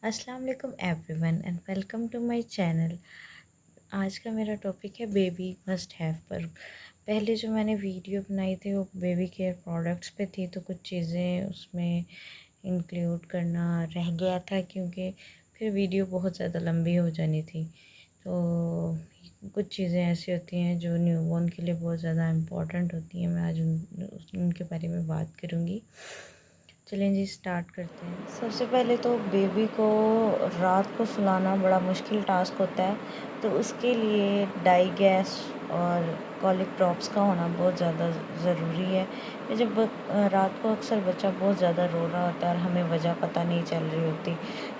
अस्सलाम वालेकुम everyone and welcome to my channel. आज का मेरा टॉपिक है बेबी मस्ट हैव पर। पहले जो मैंने वीडियो बनाई थी वो बेबी केयर प्रोडक्ट्स पे थी, तो कुछ चीज़ें उसमें इंक्लूड करना रह गया था क्योंकि फिर वीडियो बहुत ज़्यादा लंबी हो जानी थी। तो कुछ चीज़ें ऐसी होती हैं जो न्यूबॉर्न के लिए बहुत ज़्यादा इम्पोर्टेंट होती हैं। मैं आज उनके बारे में बात करूँगी। चलें जी, स्टार्ट करते हैं। सबसे पहले तो बेबी को रात को सुलाना बड़ा मुश्किल टास्क होता है, तो उसके लिए डाई गैस और कॉलिक ड्रॉप्स का होना बहुत ज़्यादा ज़रूरी है। कि जब रात को अक्सर बच्चा बहुत ज़्यादा रो रहा होता है और हमें वजह पता नहीं चल रही होती,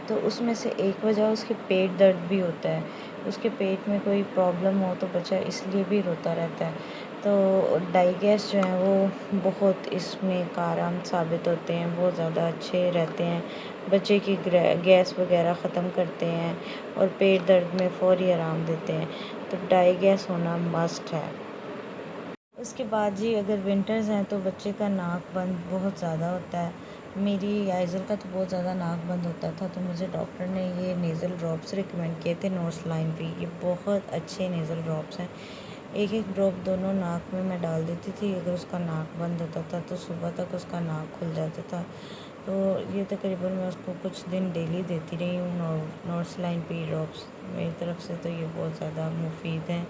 तो उसमें से एक वजह उसके पेट दर्द भी होता है। उसके पेट में कोई प्रॉब्लम हो तो बच्चा इसलिए भी रोता रहता है। तो डाई गैस जो हैं वो बहुत इसमें कारआमद साबित होते हैं, बहुत ज़्यादा अच्छे रहते हैं, बच्चे की गैस वगैरह ख़त्म करते हैं और पेट दर्द में फ़ौरी आराम देते हैं। तो डाई गैस होना मस्ट है। उसके बाद जी, अगर विंटर्स हैं तो बच्चे का नाक बंद बहुत ज़्यादा होता है। मेरी आइज़ल का तो बहुत ज़्यादा नाक बंद होता था, तो मुझे डॉक्टर ने ये नेज़ल ड्रॉप्स रिकमेंड किए थे नोर्सलाइन पे। ये बहुत अच्छे नेज़ल ड्रॉप्स हैं। एक एक ड्रॉप दोनों नाक में मैं डाल देती थी। अगर उसका नाक बंद होता था तो सुबह तक उसका नाक खुल जाता था। तो ये तकरीबन मैं उसको कुछ दिन डेली देती रही हूँ नोर्सलाइन पी ड्रॉप्स। मेरी तरफ से तो ये बहुत ज़्यादा मुफीद हैं।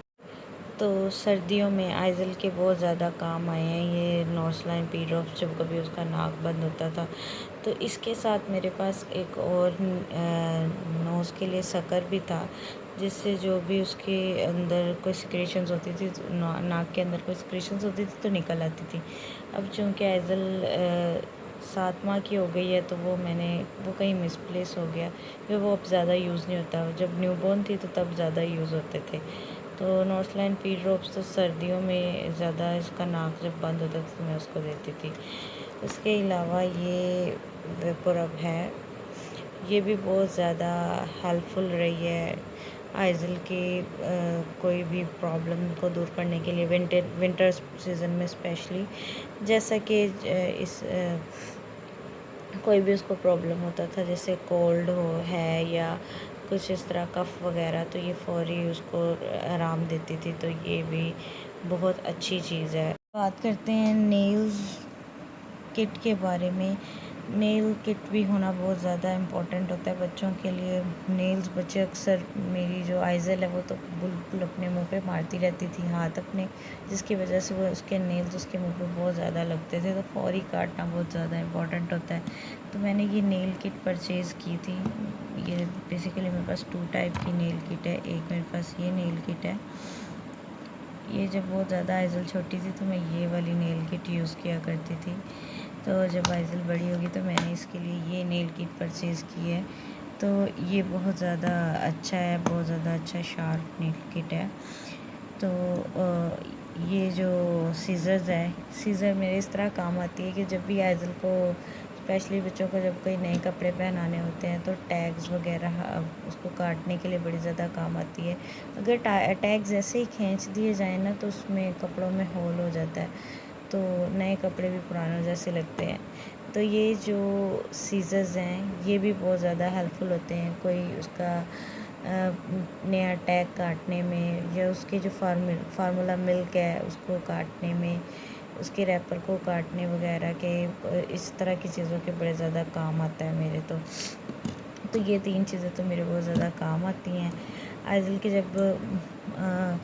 तो सर्दियों में आइज़ल के बहुत ज़्यादा काम आए हैं ये नोर्सलाइन पी ड्रॉप्स, जब कभी उसका नाक बंद होता था। तो इसके साथ मेरे पास एक और नोज़ के लिए शक्कर भी था, जिससे जो भी उसके अंदर कोई सिक्रेशंस होती थी, नाक के अंदर कोई सिक्रेशंस होती थी तो निकल आती थी। अब चूँकि आइज़ल 7 माह की हो गई है, तो वो कहीं मिसप्लेस हो गया, फिर वो अब ज़्यादा यूज़ नहीं होता। जब न्यूबॉर्न थी तो तब ज़्यादा यूज़ होते थे। तो नोर्सलाइन पी ड्रॉप्स तो सर्दियों में ज़्यादा, इसका नाक जब बंद होता था तो मैं उसको देती थी। उसके अलावा ये वेपोरब है, ये भी बहुत ज़्यादा हेल्पफुल रही है आइज़ल के कोई भी प्रॉब्लम को दूर करने के लिए, विंटर सीज़न में स्पेशली। जैसा कि कोई भी उसको प्रॉब्लम होता था, जैसे कोल्ड है या कुछ इस तरह कफ़ वगैरह, तो ये फ़ौरी उसको आराम देती थी। तो ये भी बहुत अच्छी चीज़ है। बात करते हैं नेल्स किट के बारे में। नेल किट भी होना बहुत ज़्यादा इम्पोर्टेंट होता है बच्चों के लिए। नेल्स बच्चे अक्सर, मेरी जो आइज़ल है वो तो बिल्कुल अपने मुंह पे मारती रहती थी हाथ अपने, जिसकी वजह से वो उसके नेल्स उसके मुंह पे बहुत ज़्यादा लगते थे, तो फ़ौरी काटना बहुत ज़्यादा इम्पोर्टेंट होता है। तो मैंने ये नेल किट परचेज़ की थी। ये बेसिकली मेरे पास 2 टाइप की नेल किट है। एक मेरे पास ये नेल किट है। ये जब बहुत ज़्यादा आइज़ल छोटी थी तो मैं ये वाली नेल किट यूज़ किया करती थी। तो जब आइज़ल बड़ी होगी तो मैंने इसके लिए ये नेल किट परचेज़ की है। तो ये बहुत ज़्यादा अच्छा है, बहुत ज़्यादा अच्छा शार्प नेल किट है। तो ये जो सीज़र्स है, सीज़र मेरे इस तरह काम आती है कि जब भी आइज़ल को, स्पेशली बच्चों को जब कोई नए कपड़े पहनाने होते हैं, तो टैग्स वगैरह उसको काटने के लिए बड़ी ज़्यादा काम आती है। अगर टैग्स ऐसे ही खींच दिए जाए ना तो उसमें कपड़ों में होल हो जाता है, तो नए कपड़े भी पुराने जैसे लगते हैं। तो ये जो सीज़र्स हैं ये भी बहुत ज़्यादा हेल्पफुल होते हैं। कोई उसका नया टैग काटने में, या उसके जो फार्मूला मिल्क है उसको काटने में, उसके रैपर को काटने वगैरह के, इस तरह की चीज़ों के बड़े ज़्यादा काम आता है मेरे तो ये 3 चीज़ें तो मेरे बहुत ज़्यादा काम आती हैं। आइज़ल के जब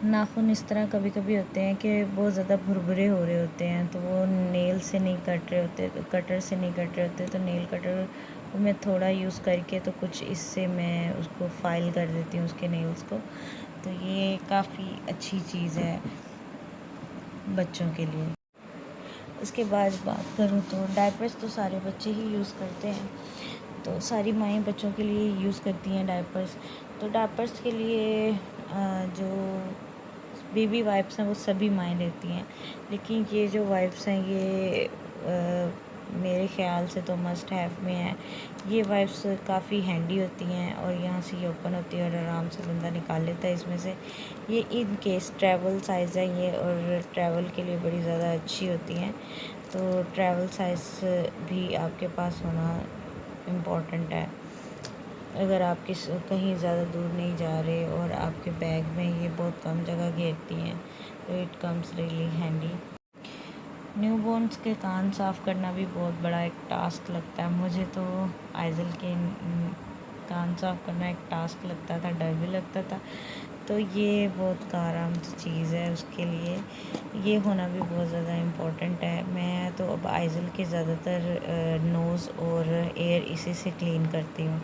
नाखून इस तरह कभी कभी होते हैं कि बहुत ज़्यादा भुरभुरे हो रहे होते हैं, तो वो नेल से नहीं कट रहे होते, तो कटर से नहीं कट रहे होते, तो नेल कटर को मैं थोड़ा यूज़ करके तो कुछ इससे मैं उसको फाइल कर देती हूँ उसके नेल्स को। तो ये काफ़ी अच्छी चीज़ है बच्चों के लिए। उसके बाद बात करूँ तो डायपर्स तो सारे बच्चे ही यूज़ करते हैं, तो सारी माएँ बच्चों के लिए यूज़ करती हैं डायपर्स। तो डायपर्स के लिए जो बेबी वाइप्स हैं वो सभी माएँ लेती हैं, लेकिन ये जो वाइप्स हैं ये मेरे ख़्याल से तो मस्ट हैव में है। ये वाइप्स काफ़ी हैंडी होती हैं और यहाँ से ये ओपन होती है और आराम से बंदा निकाल लेता है इसमें से। ये इन केस ट्रैवल साइज़ है ये, और ट्रैवल के लिए बड़ी ज़्यादा अच्छी होती हैं। तो ट्रैवल साइज़ भी आपके पास होना इम्पॉर्टेंट है। اگر آپ کہیں زیادہ دور نہیں جا رہے اور آپ کے بیگ میں یہ بہت کم جگہ گھیرتی ہیں تو it comes really handy. Newborns کے کان صاف کرنا بھی بہت بڑا ایک ٹاسک لگتا ہے مجھے، تو آئزل کے کان صاف کرنا ایک ٹاسک لگتا تھا، ڈر بھی لگتا تھا، تو یہ بہت کارآمد چیز ہے اس کے لیے، یہ ہونا بھی بہت زیادہ امپورٹنٹ ہے۔ میں تو اب آئزل کے زیادہ تر نوز اور ایئر اسی سے کلین کرتی ہوں۔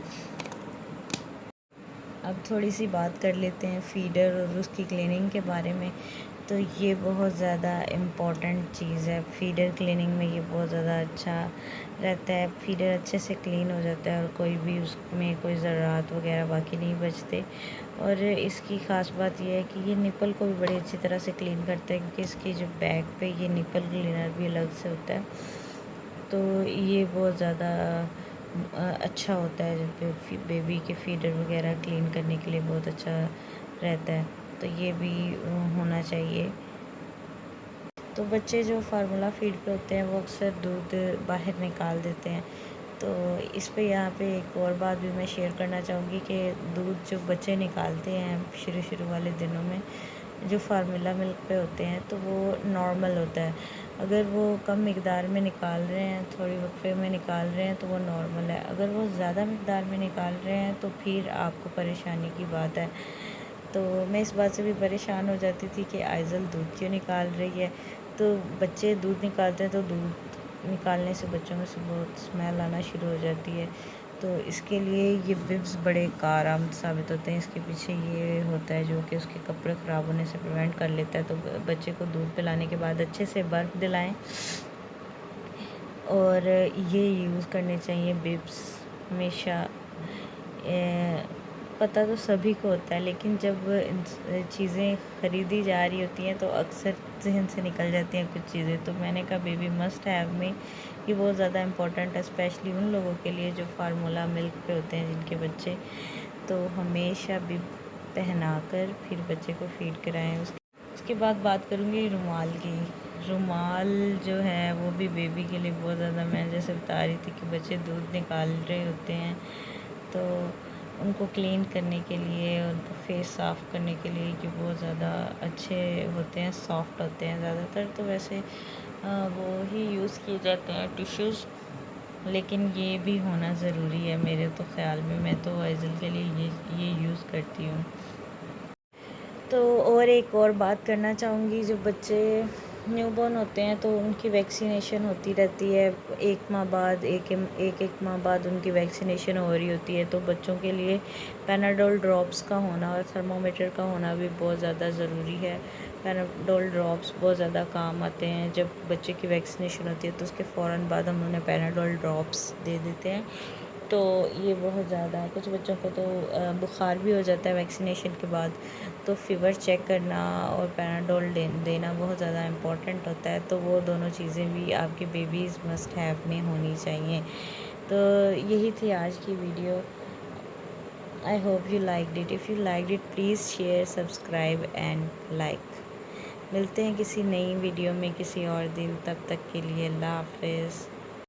اب تھوڑی سی بات کر لیتے ہیں فیڈر اور اس کی کلیننگ کے بارے میں، تو یہ بہت زیادہ امپورٹنٹ چیز ہے۔ فیڈر کلیننگ میں یہ بہت زیادہ اچھا رہتا ہے، فیڈر اچھے سے کلین ہو جاتا ہے اور کوئی بھی اس میں کوئی ذرات وغیرہ باقی نہیں بچتے، اور اس کی خاص بات یہ ہے کہ یہ نپل کو بھی بڑی اچھی طرح سے کلین کرتا ہے، کیونکہ اس کی جو بیک پہ یہ نپل کلینر بھی الگ سے ہوتا ہے، تو یہ بہت زیادہ اچھا ہوتا ہے جب بیبی کے فیڈر وغیرہ کلین کرنے کے لیے بہت اچھا رہتا ہے، تو یہ بھی ہونا چاہیے۔ تو بچے جو فارمولا فیڈ پہ ہوتے ہیں وہ اکثر دودھ باہر نکال دیتے ہیں، تو اس پہ یہاں پہ ایک اور بات بھی میں شیئر کرنا چاہوں گی کہ دودھ جو بچے نکالتے ہیں شروع والے دنوں میں جو فارمولا ملک پہ ہوتے ہیں تو وہ نارمل ہوتا ہے، اگر وہ کم مقدار میں نکال رہے ہیں، تھوڑی وقفے میں نکال رہے ہیں تو وہ نارمل ہے، اگر وہ زیادہ مقدار میں نکال رہے ہیں تو پھر آپ کو پریشانی کی بات ہے۔ تو میں اس بات سے بھی پریشان ہو جاتی تھی کہ آئزل دودھ کیوں نکال رہی ہے، تو بچے دودھ نکالتے ہیں تو دودھ نکالنے سے بچوں میں سے بہت اسمیل آنا شروع ہو جاتی ہے، تو اس کے لیے یہ ببس بڑے کارآمد ثابت ہوتے ہیں۔ اس کے پیچھے یہ ہوتا ہے جو کہ اس کے کپڑے خراب ہونے سے پریونٹ کر لیتا ہے، تو بچے کو دودھ پلانے کے بعد اچھے سے برف دلائیں، اور یہ یوز کرنے چاہیے ببس ہمیشہ۔ پتہ تو سبھی کو ہوتا ہے، لیکن جب چیزیں خریدی جا رہی ہوتی ہیں تو اکثر ذہن سے نکل جاتی ہیں کچھ چیزیں، تو میں نے کہا بیبی مسٹ ہیو میں یہ بہت زیادہ امپورٹنٹ ہے، اسپیشلی ان لوگوں کے لیے جو فارمولا ملک پہ ہوتے ہیں جن کے بچے، تو ہمیشہ بب پہنا کر پھر بچے کو فیڈ کرائیں۔ اس کے بعد بات کروں گی رومال کی۔ رومال جو ہے وہ بھی بیبی کے لیے بہت زیادہ، میں جیسے بتا رہی تھی کہ بچے دودھ نکال رہے ہوتے ہیں تو ان کو کلین کرنے کے لیے، ان کو فیس صاف کرنے کے لیے کہ بہت زیادہ اچھے ہوتے ہیں، سافٹ ہوتے ہیں زیادہ تر، تو ویسے وہ ہی یوز کیے جاتے ہیں ٹیشوز، لیکن یہ بھی ہونا ضروری ہے میرے تو خیال میں تو آئزل کے لیے یہ یوز کرتی ہوں۔ تو اور ایک اور بات کرنا چاہوں گی، جو بچے نیو بورن ہوتے ہیں تو ان کی ویکسینیشن ہوتی رہتی ہے، ایک ماہ بعد ایک ماہ بعد ان کی ویکسینیشن ہو رہی ہوتی ہے، تو بچوں کے لیے پیناڈول ڈراپس کا ہونا اور تھرمومیٹر کا ہونا بھی بہت زیادہ ضروری ہے۔ پیناڈول ڈراپس بہت زیادہ کام آتے ہیں، جب بچے کی ویکسینیشن ہوتی ہے تو اس کے فوراً بعد ہم انہیں پیناڈول ڈراپس دے دیتے ہیں، تو یہ بہت زیادہ، کچھ بچوں کو تو بخار بھی ہو جاتا ہے ویکسینیشن کے بعد، تو فیور چیک کرنا اور پیناڈول دینا بہت زیادہ امپورٹنٹ ہوتا ہے، تو وہ دونوں چیزیں بھی آپ کے بیبیز مسٹ ہیو میں ہونی چاہیے۔ تو یہی تھی آج کی video. I hope you liked it, if you liked it please share, subscribe and like. ملتے ہیں کسی نئی ویڈیو میں کسی اور دن، تب تک کے لیے اللہ حافظ۔